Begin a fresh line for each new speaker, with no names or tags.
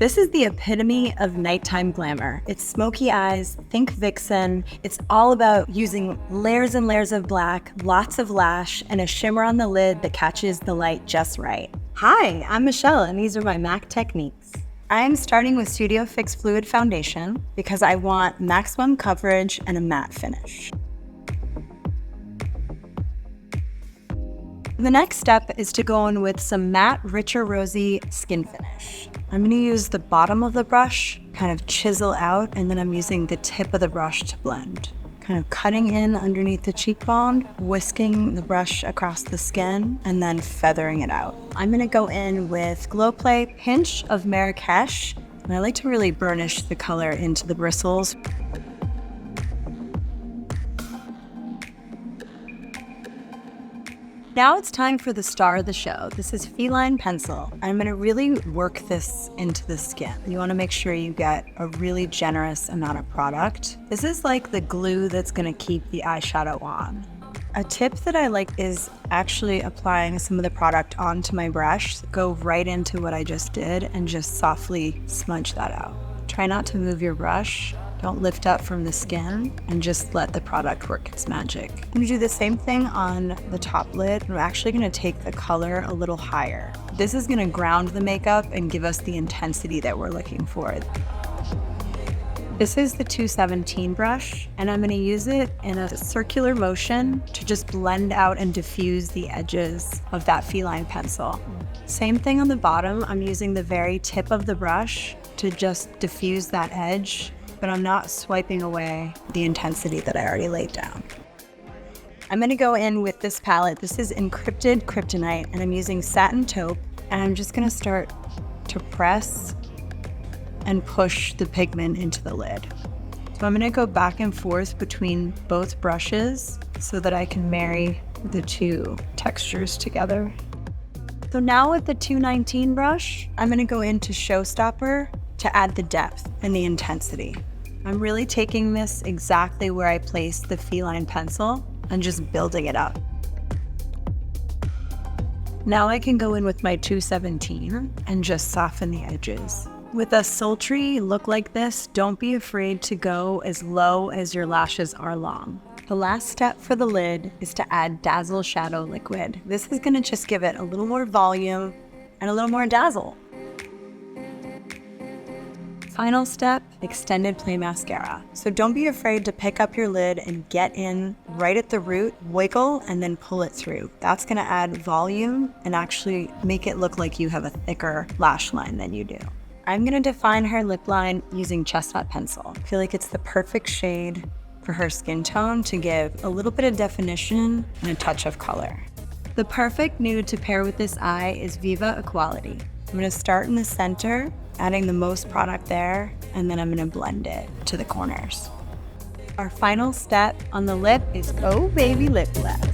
This is the epitome of nighttime glamour. It's smoky eyes, think Vixen. It's all about using layers and layers of black, lots of lash, and a shimmer on the lid that catches the light just right. Hi, I'm Michelle, and these are my MAC techniques. I'm starting with Studio Fix Fluid Foundation because I want maximum coverage and a matte finish. The next step is to go in with some matte, richer, rosy Skinfinish. I'm going to use the bottom of the brush, kind of chisel out, and then I'm using the tip of the brush to blend. Kind of cutting in underneath the cheekbone, whisking the brush across the skin, and then feathering it out. I'm going to go in with Glow Play Pinch of Marrakesh, and I like to really burnish the color into the bristles. Now it's time for the star of the show. This is Feline Pencil. I'm gonna really work this into the skin. You wanna make sure you get a really generous amount of product. This is like the glue that's gonna keep the eyeshadow on. A tip that I like is actually applying some of the product onto my brush. Go right into what I just did and just softly smudge that out. Try not to move your brush. Don't lift up from the skin and just let the product work its magic. I'm gonna do the same thing on the top lid. I'm actually gonna take the color a little higher. This is gonna ground the makeup and give us the intensity that we're looking for. This is the 217 brush, and I'm gonna use it in a circular motion to just blend out and diffuse the edges of that feline pencil. Same thing on the bottom. I'm using the very tip of the brush to just diffuse that edge, but I'm not swiping away the intensity that I already laid down. I'm gonna go in with this palette. This is Encrypted Kryptonite, and I'm using Satin Taupe, and I'm just gonna start to press and push the pigment into the lid. So I'm gonna go back and forth between both brushes so that I can marry the two textures together. So now with the 219 brush, I'm gonna go into Show Stopper to add the depth and the intensity. I'm really taking this exactly where I placed the feline pencil and just building it up. Now I can go in with my 217 and just soften the edges. With a sultry look like this, don't be afraid to go as low as your lashes are long. The last step for the lid is to add Dazzle Shadow Liquid. This is gonna just give it a little more volume and a little more dazzle. Final step, extended play mascara. So don't be afraid to pick up your lid and get in right at the root, wiggle, and then pull it through. That's gonna add volume and actually make it look like you have a thicker lash line than you do. I'm gonna define her lip line using Chestnut pencil. I feel like it's the perfect shade for her skin tone to give a little bit of definition and a touch of color. The perfect nude to pair with this eye is Viva Equality. I'm gonna start in the center, adding the most product there, and then I'm gonna blend it to the corners. Our final step on the lip is Oh Baby Lipglass.